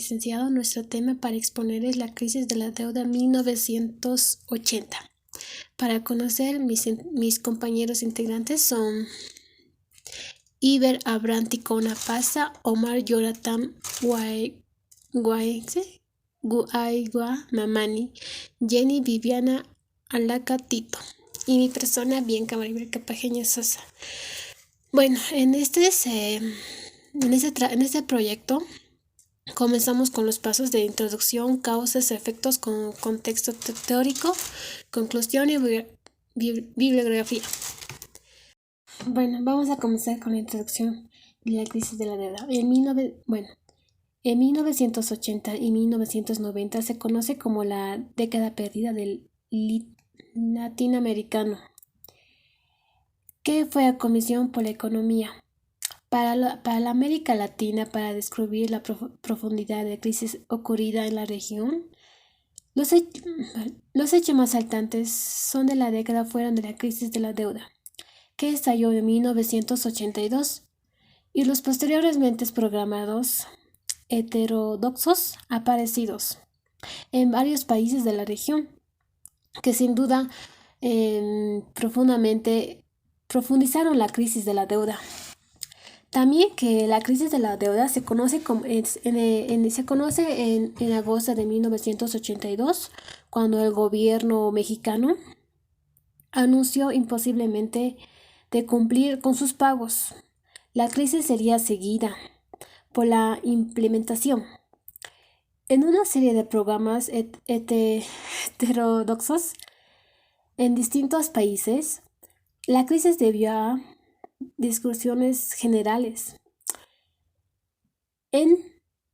licenciado. Nuestro tema para exponer es la crisis de la deuda 1980. Para conocer, mis compañeros integrantes son Iber Abranti Conapasa, Omar Jonathan Guaigua Mamani, Jenny Viviana Alaca Tito y mi persona Bianca Maribel Capajeña Sosa. Bueno, en este proyecto comenzamos con los pasos de introducción, causas, efectos con contexto teórico, conclusión y bibliografía. Bueno, vamos a comenzar con la introducción de la crisis de la deuda. En 1980 y 1990 se conoce como la década perdida del latinoamericano, que fue a Comisión por la Economía. Para la América Latina, para descubrir la profundidad de crisis ocurrida en la región, los hechos más saltantes son de la década fueron de la crisis de la deuda, que estalló en 1982, y los posteriormente programados heterodoxos aparecidos en varios países de la región, que sin duda profundamente profundizaron la crisis de la deuda. También que la crisis de la deuda se conoce en agosto de 1982, cuando el gobierno mexicano anunció imposiblemente de cumplir con sus pagos. La crisis sería seguida por la implementación en una serie de programas heterodoxos en distintos países. La crisis debió a discusiones generales. En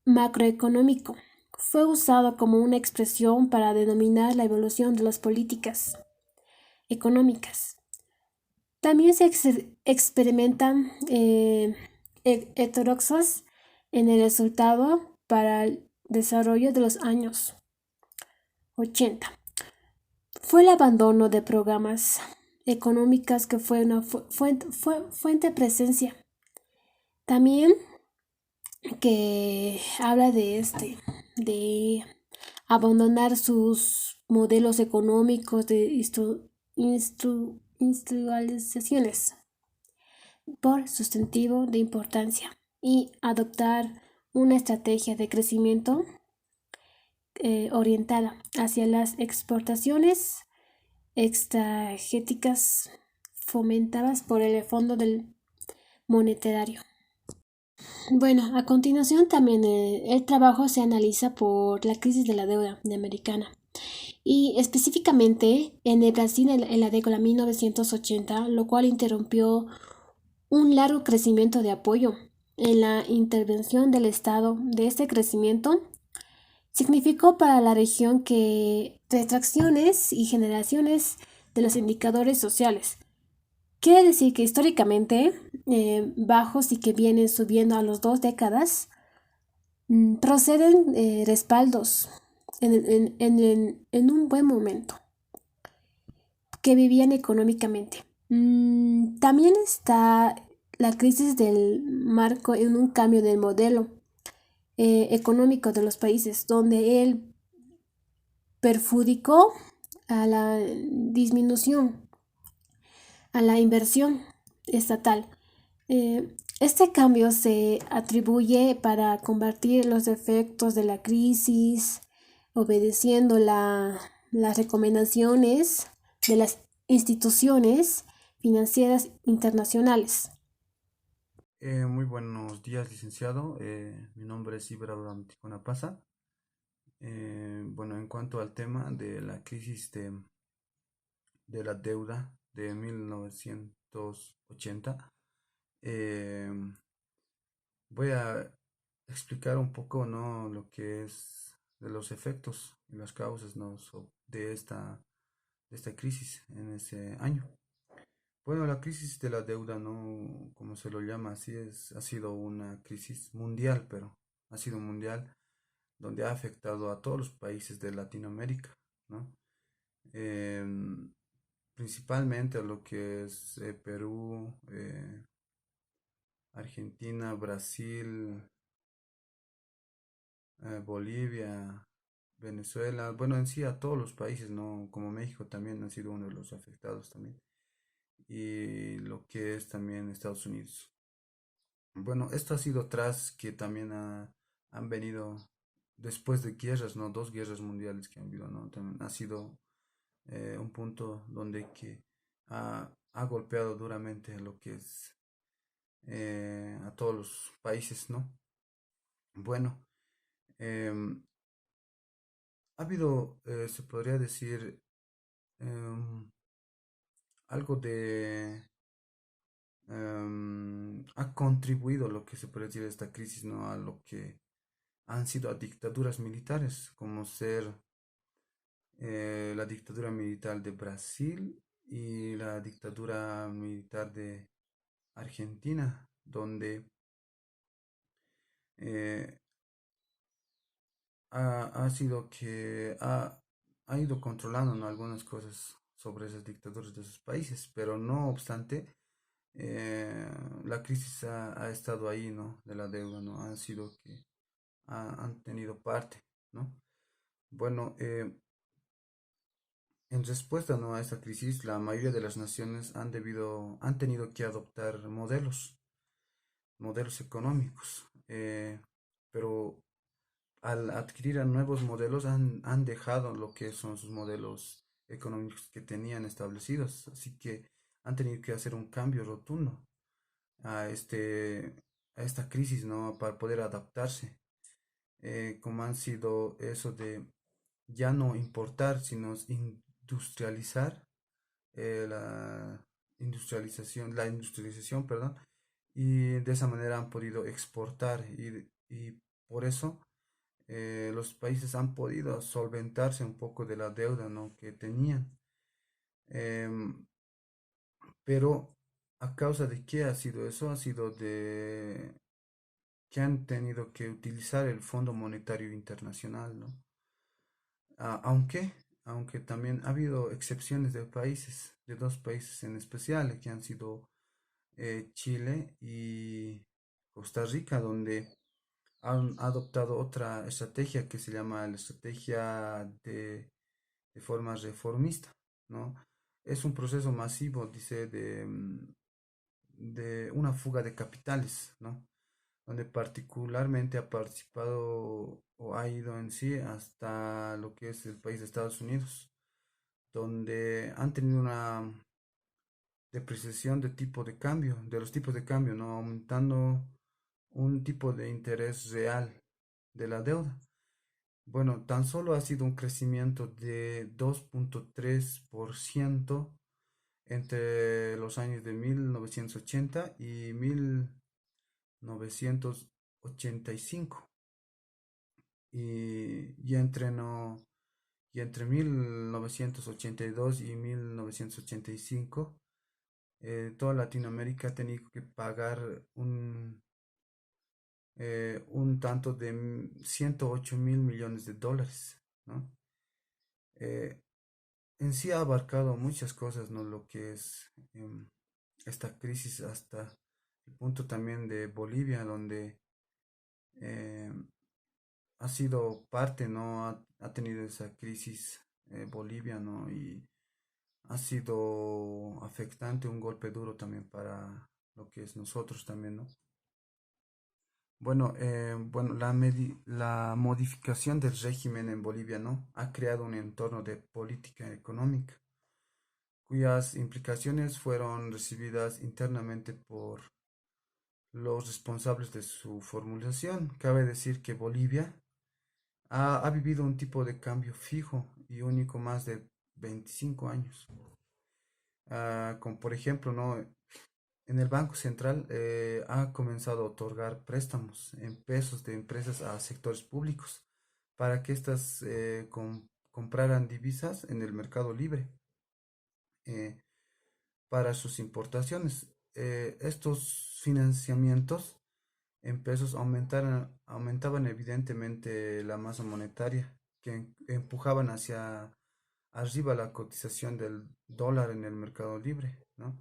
macroeconómico, fue usado como una expresión para denominar la evolución de las políticas económicas. También se experimentan heterodoxos en el resultado para el desarrollo de los años 80. Fue el abandono de programas económicas que fue una fuente presencia. También que habla de abandonar sus modelos económicos de industrializaciones por sustantivo de importancia y adoptar una estrategia de crecimiento orientada hacia las exportaciones extragéticas fomentadas por el Fondo del Monetario. Bueno, a continuación también el trabajo se analiza por la crisis de la deuda americana y específicamente en el Brasil en la década de 1980, lo cual interrumpió un largo crecimiento de apoyo. En la intervención del Estado de este crecimiento significó para la región que retracciones y generaciones de los indicadores sociales. Quiere decir que históricamente bajos y que vienen subiendo a las 2 décadas, proceden respaldos en un buen momento que vivían económicamente. También está la crisis del marco en un cambio del modelo económico de los países, donde él perjudicó a la disminución, a la inversión estatal. Este cambio se atribuye para combatir los efectos de la crisis, obedeciendo las recomendaciones de las instituciones financieras internacionales. Muy buenos días, licenciado. Mi nombre es Ibra Conapasa. Bueno, en cuanto al tema de la crisis de la deuda de 1980, eh, voy a explicar un poco, ¿no?, lo que es de los efectos y las causas, ¿no?, de esta crisis en ese año. Bueno, la crisis de la deuda, ¿no?, como se lo llama, ha sido una crisis mundial, pero ha sido mundial, donde ha afectado a todos los países de Latinoamérica, ¿no? Em, Principalmente a lo que es Perú, Argentina, Brasil, Bolivia, Venezuela, bueno, en sí a todos los países, ¿no? Como México también ha sido uno de los afectados también. Y lo que es también Estados Unidos. Bueno, esto ha sido tras que también han venido después de guerras, ¿no? Dos guerras mundiales que han habido, ¿no? También ha sido un punto donde que ha golpeado duramente lo que es a todos los países, ¿no? Bueno, em, ha habido, se podría decir, em, algo de... ha contribuido lo que se puede decir esta crisis, ¿no? A lo que han sido a dictaduras militares, como ser la dictadura militar de Brasil y la dictadura militar de Argentina, donde eh, ha sido que ha ido controlando, ¿no? Algunas cosas sobre esas dictaduras de esos países, pero no obstante, la crisis ha estado ahí, ¿no? De la deuda, ¿no? Han sido que han tenido parte, ¿no? Bueno, en respuesta, ¿no? A esta crisis, la mayoría de las naciones han tenido que adoptar modelos económicos, pero al adquirir a nuevos modelos han dejado lo que son sus modelos económicos que tenían establecidos, así que han tenido que hacer un cambio rotundo a a esta crisis, ¿no? Para poder adaptarse, como han sido eso de ya no importar, sino industrializar, la industrialización, perdón, y de esa manera han podido exportar y por eso los países han podido solventarse un poco de la deuda, ¿no? Que tenían. Em, pero a causa de qué ha sido eso, ha sido de que han tenido que utilizar el Fondo Monetario Internacional, ¿no? Aunque también ha habido excepciones de países, de dos países en especial, que han sido Chile y Costa Rica, donde han adoptado otra estrategia que se llama la estrategia de forma reformista, ¿no? Es un proceso masivo, dice, de una fuga de capitales, ¿no? Donde particularmente ha participado o ha ido en sí hasta lo que es el país de Estados Unidos, donde han tenido una depreciación de tipo de cambio, de los tipos de cambio, ¿no? Aumentando un tipo de interés real de la deuda. Bueno, tan solo ha sido un crecimiento de 2,3% entre los años de 1980 y 1985. Y entre, no, y entre 1982 y 1985, toda Latinoamérica ha tenido que pagar un tanto de 108.000 millones de dólares, ¿no? Eh, en sí ha abarcado muchas cosas, ¿no? Lo que es esta crisis hasta el punto también de Bolivia, donde eh, ha sido parte, ¿no? Ha tenido esa crisis Bolivia, ¿no? Y ha sido afectante, un golpe duro también para lo que es nosotros también, ¿no? Bueno, la modificación del régimen en Bolivia, ¿no? Ha creado un entorno de política económica, cuyas implicaciones fueron recibidas internamente por los responsables de su formulación. Cabe decir que Bolivia ha vivido un tipo de cambio fijo y único más de 25 años. Como por ejemplo, ¿no? En el Banco Central ha comenzado a otorgar préstamos en pesos de empresas a sectores públicos para que éstas compraran divisas en el mercado libre eh, para sus importaciones. Estos financiamientos en pesos aumentaban evidentemente la masa monetaria que empujaban hacia arriba la cotización del dólar en el mercado libre, ¿no?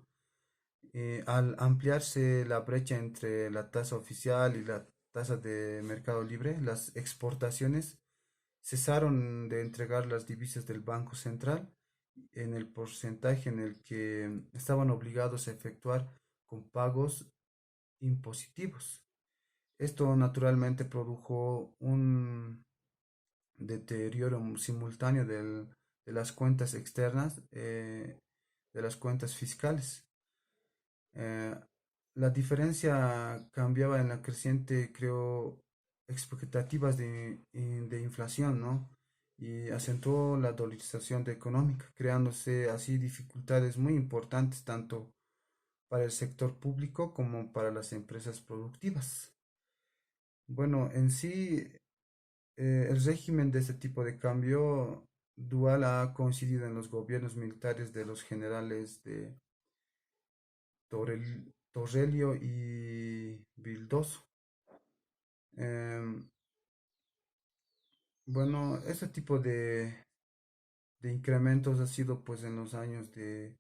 Al ampliarse la brecha entre la tasa oficial y la tasa de mercado libre, las exportaciones cesaron de entregar las divisas del Banco Central en el porcentaje en el que estaban obligados a efectuar con pagos impositivos. Esto naturalmente produjo un deterioro simultáneo de las cuentas externas, de las cuentas fiscales. Eh, la diferencia cambiaba en la creciente, creo, expectativas de inflación, ¿no? Y acentuó la dolarización de económica, creándose así dificultades muy importantes tanto para el sector público como para las empresas productivas. Bueno, en sí, el régimen de este tipo de cambio dual ha coincidido en los gobiernos militares de los generales de Torrelio y Vildoso. Em, bueno, este tipo de incrementos ha sido pues en los años de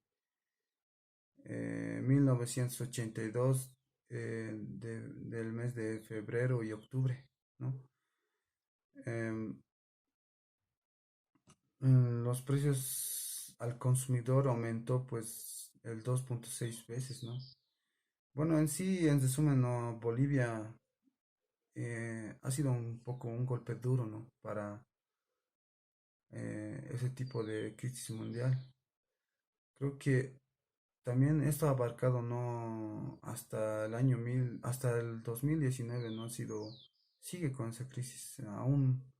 1982, del mes de febrero y octubre, ¿no? Em, los precios al consumidor aumentó pues el 2,6 veces, ¿no? Bueno, en sí, en resumen, ¿no? Bolivia ha sido un poco un golpe duro, ¿no? Para ese tipo de crisis mundial. Creo que también esto ha abarcado, ¿no? Hasta el año 1000, hasta el 2019, ¿no? Ha sido, sigue con esa crisis. Aún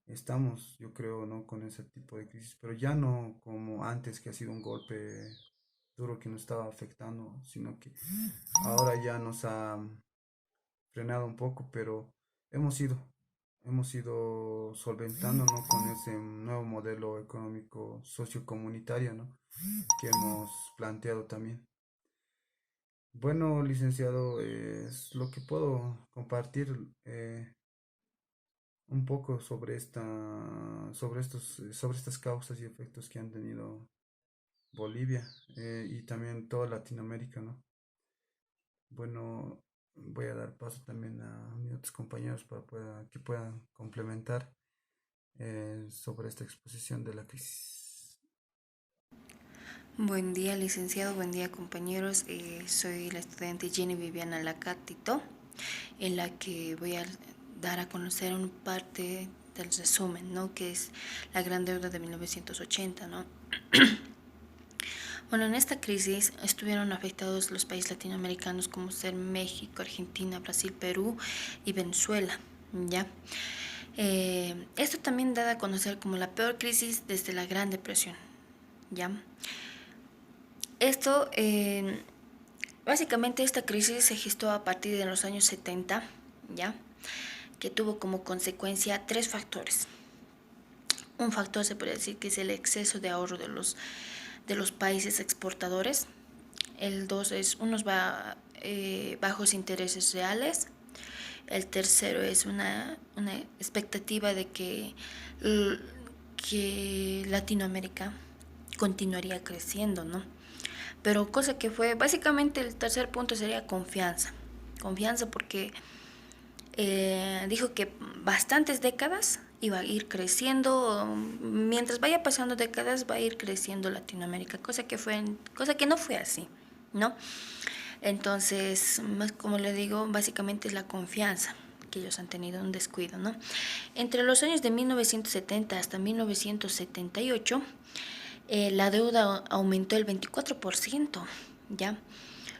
estamos, yo creo, ¿no? Con ese tipo de crisis, pero ya no como antes, que ha sido un golpe duro que nos estaba afectando, sino que ahora ya nos ha frenado un poco, pero hemos ido, hemos ido solventando, ¿no? Con ese nuevo modelo económico sociocomunitario, ¿no? Que hemos planteado también. Bueno, licenciado, es lo que puedo compartir un poco sobre sobre estas causas y efectos que han tenido Bolivia, y también toda Latinoamérica, ¿no? Bueno, voy a dar paso también a mis otros compañeros para que puedan complementar sobre esta exposición de la crisis. Buen día, licenciado, buen día, compañeros. Soy la estudiante Jenny Viviana Lacatito, en la que voy a dar a conocer una parte del resumen, ¿no? Que es la gran deuda de 1980, ¿no? Bueno, en esta crisis estuvieron afectados los países latinoamericanos como ser México, Argentina, Brasil, Perú y Venezuela, ¿ya? Esto también da a conocer como la peor crisis desde la Gran Depresión, ¿ya? Esto, básicamente esta crisis se gestó a partir de los años 70, ¿ya? Que tuvo como consecuencia tres factores. Un factor se puede decir que es el exceso de ahorro de los países exportadores. El dos es unos bajos intereses reales. El tercero es una expectativa de que Latinoamérica continuaría creciendo, ¿no? Pero cosa que fue, básicamente el tercer punto sería confianza. Confianza porque dijo que bastantes décadas iba a ir creciendo, mientras vaya pasando décadas va a ir creciendo Latinoamérica, cosa que no fue así, ¿no? Entonces, más como le digo, básicamente es la confianza que ellos han tenido un descuido, ¿no? Entre los años de 1970 hasta 1978, la deuda aumentó el 24%, ¿ya?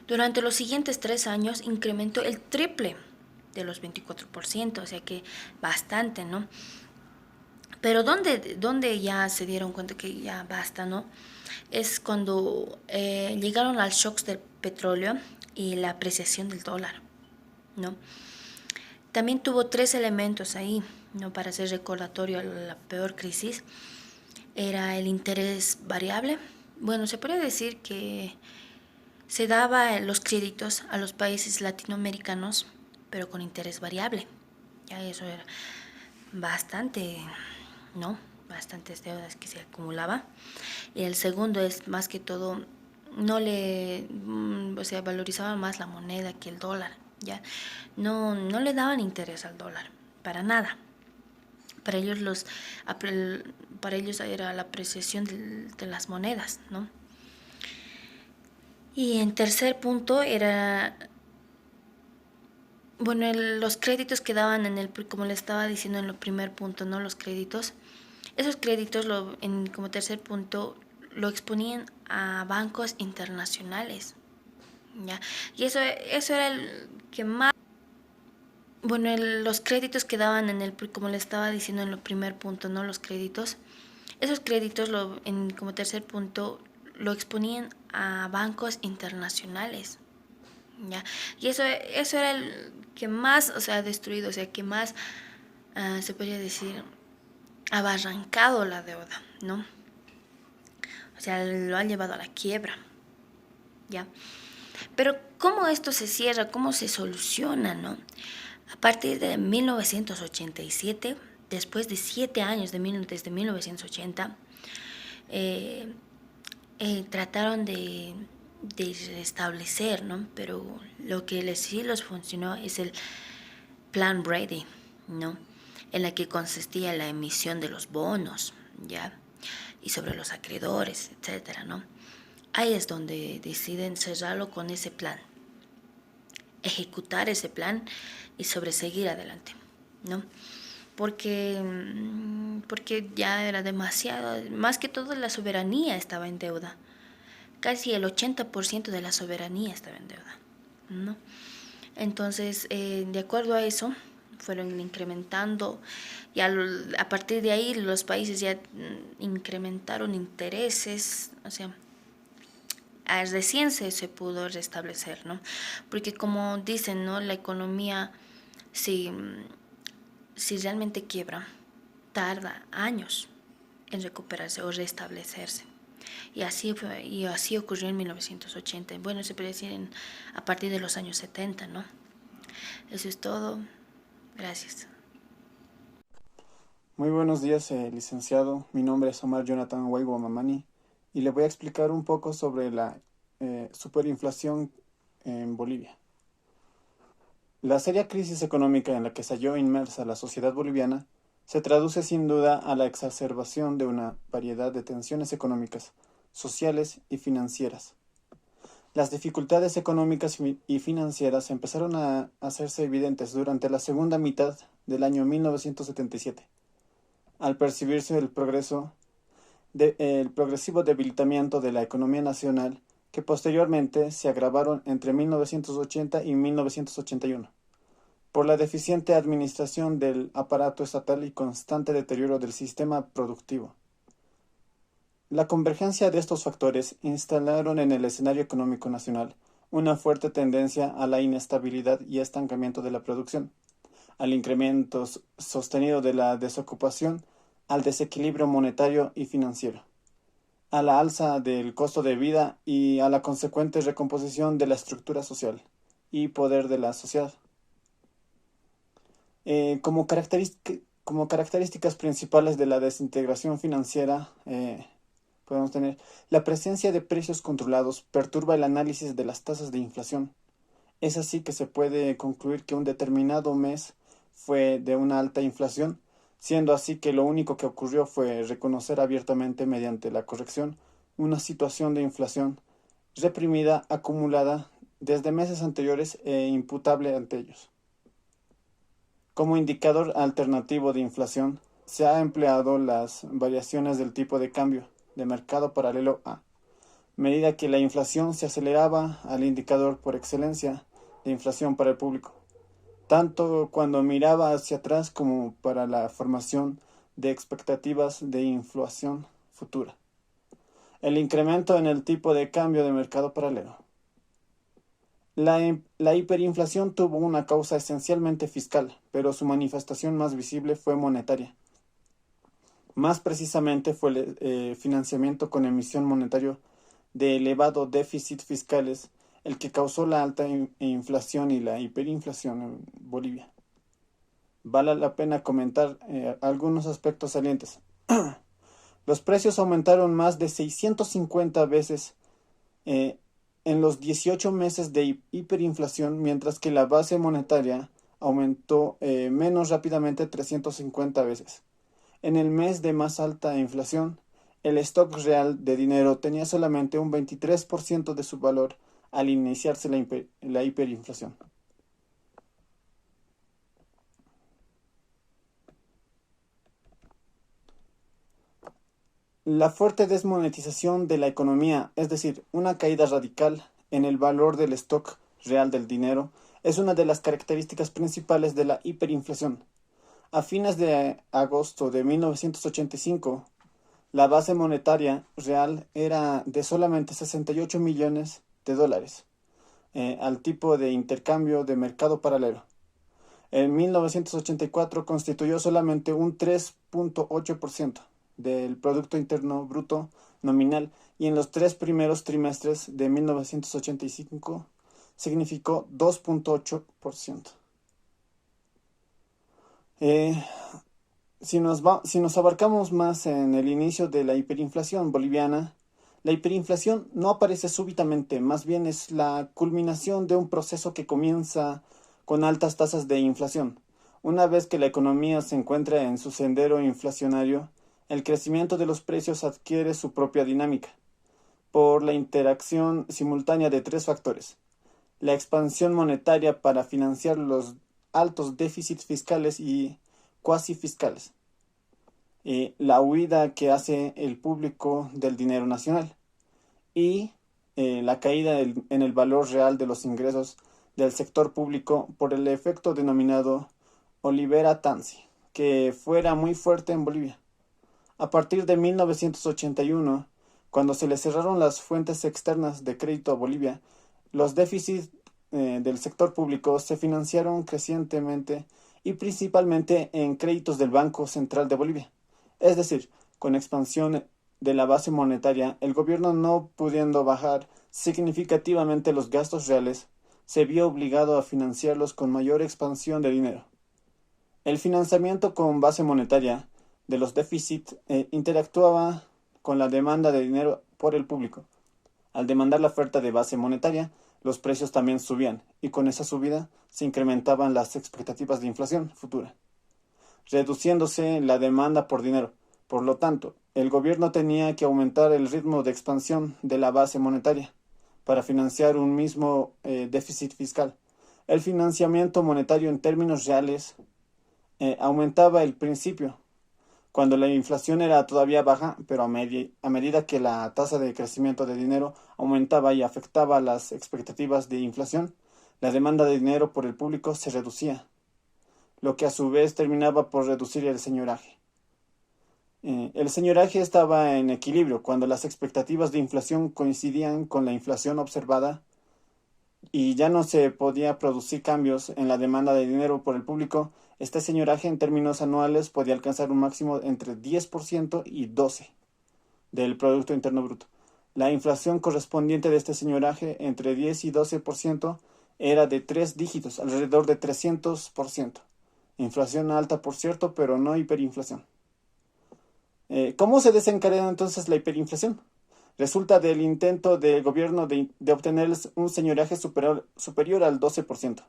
Durante los siguientes 3 años incrementó el triple de los 24%, o sea que bastante, ¿no? Pero ¿dónde ya se dieron cuenta que ya basta, ¿no? Es cuando llegaron al shocks del petróleo y la apreciación del dólar, ¿no? También tuvo tres elementos ahí, ¿no? Para hacer recordatorio a la peor crisis. Era el interés variable. Bueno, se puede decir que se daba los créditos a los países latinoamericanos, pero con interés variable. Ya eso era bastante, ¿no? Bastantes deudas que se acumulaba. Y el segundo es más que todo, no le, o sea, valorizaban más la moneda que el dólar, ¿ya? No le daban interés al dólar, para nada. Para ellos, para ellos era la apreciación de las monedas, ¿no? Y en tercer punto era, bueno, los créditos que daban como le estaba diciendo en el primer punto, ¿no? Los créditos. Esos créditos, como tercer punto, lo exponían a bancos internacionales, ¿ya? Y eso era el que más... Bueno, los créditos que daban como le estaba diciendo en el primer punto, ¿no? Los créditos. Esos créditos, como tercer punto, lo exponían a bancos internacionales, ¿ya? Y eso era el que más, o sea, ha destruido, o sea, que más, se podría decir, ha abarrancado la deuda, ¿no? O sea, lo ha llevado a la quiebra, ¿ya? Pero ¿cómo esto se cierra? ¿Cómo se soluciona, no? A partir de 1987, después de 7 años, desde 1980, trataron de restablecer, ¿no? Pero lo que sí les funcionó es el Plan Brady, ¿no? En la que consistía la emisión de los bonos, ¿ya? Y sobre los acreedores, etcétera, ¿no? Ahí es donde deciden cerrarlo con ese plan, ejecutar ese plan y sobreseguir adelante, ¿no? Porque ya era demasiado, más que todo la soberanía estaba en deuda. Casi el 80% de la soberanía estaba en deuda, ¿no? Entonces, de acuerdo a eso, fueron incrementando y a partir de ahí los países ya incrementaron intereses, o sea, recién se pudo restablecer, ¿no? Porque como dicen, ¿no? La economía, si, si realmente quiebra, tarda años en recuperarse o restablecerse. Y así ocurrió en 1980. Bueno, se puede decir a partir de los años 70, ¿no? Eso es todo. Gracias. Muy buenos días, licenciado. Mi nombre es Omar Jonathan Huaygo Mamani y le voy a explicar un poco sobre la superinflación en Bolivia. La seria crisis económica en la que se halló inmersa la sociedad boliviana se traduce sin duda a la exacerbación de una variedad de tensiones económicas, sociales y financieras. Las dificultades económicas y financieras empezaron a hacerse evidentes durante la segunda mitad del año 1977, al percibirse el progresivo debilitamiento de la economía nacional que posteriormente se agravaron entre 1980 y 1981 por la deficiente administración del aparato estatal y constante deterioro del sistema productivo. La convergencia de estos factores instalaron en el escenario económico nacional una fuerte tendencia a la inestabilidad y estancamiento de la producción, al incremento sostenido de la desocupación, al desequilibrio monetario y financiero, a la alza del costo de vida y a la consecuente recomposición de la estructura social y poder de la sociedad. Como características principales de la desintegración financiera, podemos tener la presencia de precios controlados perturba el análisis de las tasas de inflación. Es así que se puede concluir que un determinado mes fue de una alta inflación, siendo así que lo único que ocurrió fue reconocer abiertamente mediante la corrección una situación de inflación reprimida acumulada desde meses anteriores e imputable ante ellos. Como indicador alternativo de inflación, se ha empleado las variaciones del tipo de cambio de mercado paralelo a medida que la inflación se aceleraba al indicador por excelencia de inflación para el público, tanto cuando miraba hacia atrás como para la formación de expectativas de inflación futura. El incremento en el tipo de cambio de mercado paralelo. La hiperinflación tuvo una causa esencialmente fiscal, pero su manifestación más visible fue monetaria. Más precisamente fue el financiamiento con emisión monetaria de elevado déficit fiscales el que causó la alta inflación y la hiperinflación en Bolivia. Vale la pena comentar algunos aspectos salientes. Los precios aumentaron más de 650 veces en los 18 meses de hiperinflación, mientras que la base monetaria aumentó menos rápidamente 350 veces. En el mes de más alta inflación, el stock real de dinero tenía solamente un 23% de su valor al iniciarse la hiperinflación. La fuerte desmonetización de la economía, es decir, una caída radical en el valor del stock real del dinero, es una de las características principales de la hiperinflación. A fines de agosto de 1985, la base monetaria real era de solamente 68 millones de dólares, al tipo de intercambio de mercado paralelo. En 1984 constituyó solamente un 3.8% del Producto Interno Bruto nominal y en los 3 primeros trimestres de 1985 significó 2.8%. Si nos abarcamos más en el inicio de la hiperinflación boliviana, la hiperinflación no aparece súbitamente, más bien es la culminación de un proceso que comienza con altas tasas de inflación. Una vez que la economía se encuentra en su sendero inflacionario, el crecimiento de los precios adquiere su propia dinámica, por la interacción simultánea de 3 factores: la expansión monetaria para financiar los altos déficits fiscales y cuasi fiscales, la huida que hace el público del dinero nacional y la caída en el valor real de los ingresos del sector público por el efecto denominado Olivera-Tanzi, que fuera muy fuerte en Bolivia. A partir de 1981, cuando se le cerraron las fuentes externas de crédito a Bolivia, los déficits del sector público se financiaron crecientemente y principalmente en créditos del Banco Central de Bolivia. Es decir, con expansión de la base monetaria, el gobierno, no pudiendo bajar significativamente los gastos reales, se vio obligado a financiarlos con mayor expansión de dinero. El financiamiento con base monetaria de los déficits interactuaba con la demanda de dinero por el público. Al demandar la oferta de base monetaria, los precios también subían, y con esa subida se incrementaban las expectativas de inflación futura, reduciéndose la demanda por dinero. Por lo tanto, el gobierno tenía que aumentar el ritmo de expansión de la base monetaria para financiar un mismo déficit fiscal. El financiamiento monetario en términos reales aumentaba al principio, cuando la inflación era todavía baja, pero a medida que la tasa de crecimiento de dinero aumentaba y afectaba las expectativas de inflación, la demanda de dinero por el público se reducía, lo que a su vez terminaba por reducir el señoraje. El señoraje estaba en equilibrio cuando las expectativas de inflación coincidían con la inflación observada y ya no se podía producir cambios en la demanda de dinero por el público. Este señoraje en términos anuales podía alcanzar un máximo entre 10% y 12% del Producto Interno Bruto. La inflación correspondiente de este señoraje entre 10 y 12% era de 3 dígitos, alrededor de 300%. Inflación alta, por cierto, pero no hiperinflación. ¿Cómo se desencadena entonces la hiperinflación? Resulta del intento del gobierno de obtener un señoraje superior al 12%.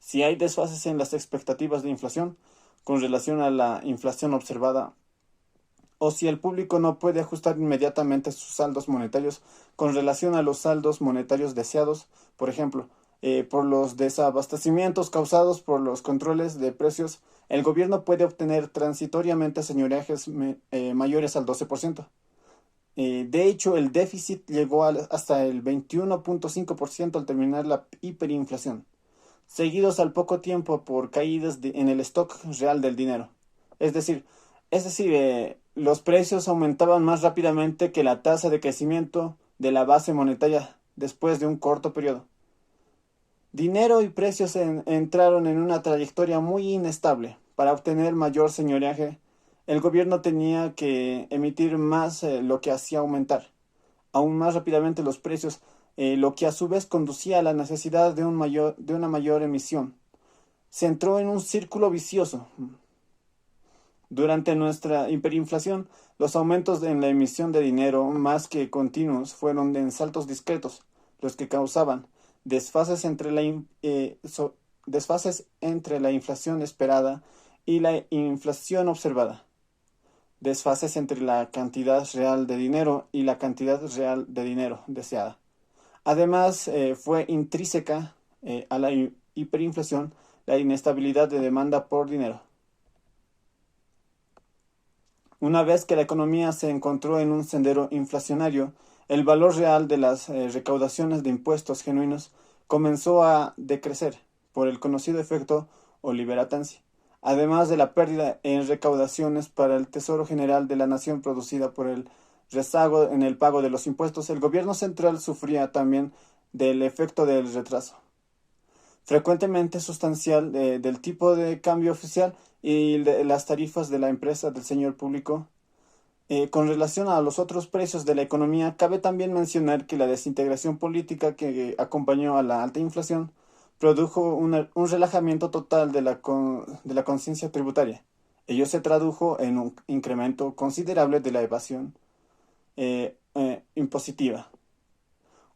Si hay desfases en las expectativas de inflación con relación a la inflación observada, o si el público no puede ajustar inmediatamente sus saldos monetarios con relación a los saldos monetarios deseados, por ejemplo, por los desabastecimientos causados por los controles de precios, el gobierno puede obtener transitoriamente señorajes mayores al 12%. De hecho, el déficit llegó hasta el 21.5% al terminar la hiperinflación, seguidos al poco tiempo por caídas en el stock real del dinero. Es decir, los precios aumentaban más rápidamente que la tasa de crecimiento de la base monetaria después de un corto periodo. Dinero y precios entraron en una trayectoria muy inestable. Para obtener mayor señoreaje, el gobierno tenía que emitir más, lo que hacía aumentar aún más rápidamente los precios, lo que a su vez conducía a la necesidad de una mayor emisión. Se entró en un círculo vicioso. Durante nuestra hiperinflación, los aumentos en la emisión de dinero, más que continuos, fueron en saltos discretos. los que causaban desfases entre desfases entre la inflación esperada y la inflación observada, desfases entre la cantidad real de dinero y la cantidad real de dinero deseada. Además, fue intrínseca a la hiperinflación la inestabilidad de demanda por dinero. Una vez que la economía se encontró en un sendero inflacionario, el valor real de las recaudaciones de impuestos genuinos comenzó a decrecer por el conocido efecto Oliver-Atanzi, además de la pérdida en recaudaciones para el Tesoro General de la Nación producida por el rezago en el pago de los impuestos. El gobierno central sufría también del efecto del retraso, frecuentemente sustancial, del tipo de cambio oficial y de las tarifas de la empresa del señor público. Con relación a los otros precios de la economía, cabe también mencionar que la desintegración política que acompañó a la alta inflación produjo un relajamiento total de la conciencia tributaria. Ello se tradujo en un incremento considerable de la evasión impositiva.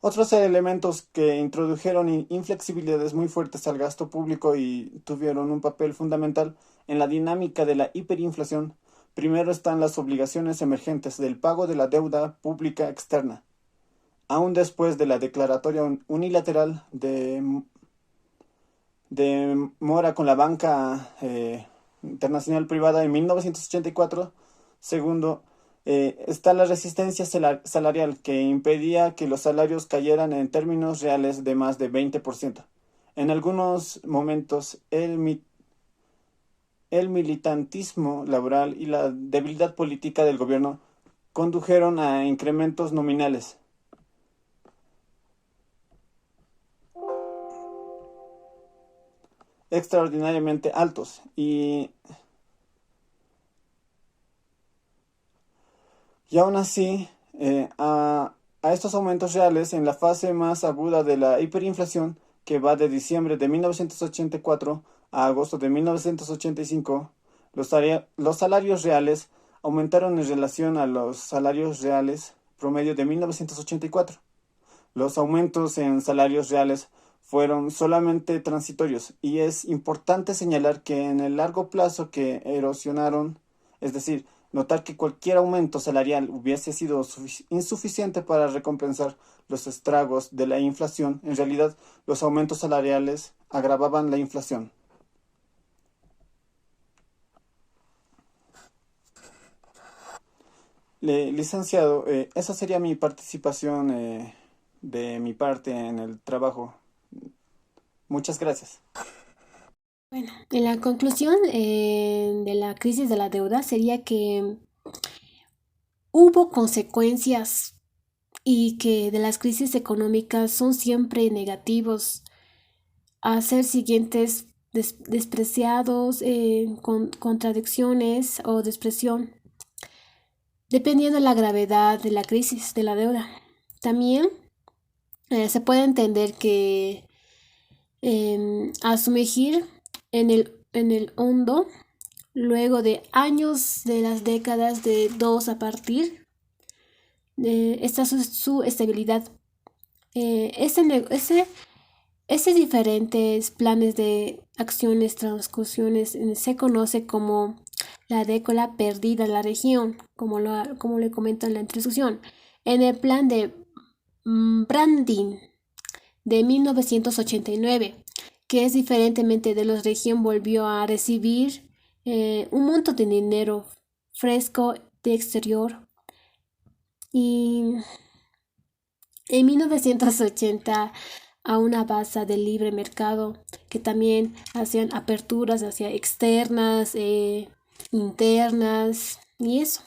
Otros elementos que introdujeron inflexibilidades muy fuertes al gasto público y tuvieron un papel fundamental en la dinámica de la hiperinflación. Primero están las obligaciones emergentes del pago de la deuda pública externa. Aún después de la declaratoria unilateral de mora con la banca internacional privada en 1984. Segundo, está la resistencia salarial, que impedía que los salarios cayeran en términos reales de más de 20%. En algunos momentos, el militantismo laboral y la debilidad política del gobierno condujeron a incrementos nominales extraordinariamente altos y aún así, a estos aumentos reales, en la fase más aguda de la hiperinflación, que va de diciembre de 1984 a agosto de 1985, los salarios reales aumentaron en relación a los salarios reales promedio de 1984. Los aumentos en salarios reales fueron solamente transitorios y es importante señalar que en el largo plazo que erosionaron, es decir, notar que cualquier aumento salarial hubiese sido insuficiente para recompensar los estragos de la inflación. En realidad, los aumentos salariales agravaban la inflación. Licenciado, esa sería mi participación de mi parte en el trabajo. Muchas gracias. Bueno, en la conclusión de la crisis de la deuda sería que hubo consecuencias y que de las crisis económicas son siempre negativos a ser siguientes despreciados, con contradicciones o depresión, dependiendo de la gravedad de la crisis de la deuda. También se puede entender que a sumergir en el hondo, luego de años de las décadas de dos a partir, está su estabilidad. Ese diferentes planes de acciones, transcusiones, se conoce como la década perdida en la región, como le comento en la introducción. En el plan de Branding de 1989, que es diferentemente de la región, volvió a recibir un monto de dinero fresco de exterior. Y en 1980, a una base del libre mercado, que también hacían aperturas hacia externas, internas, y eso.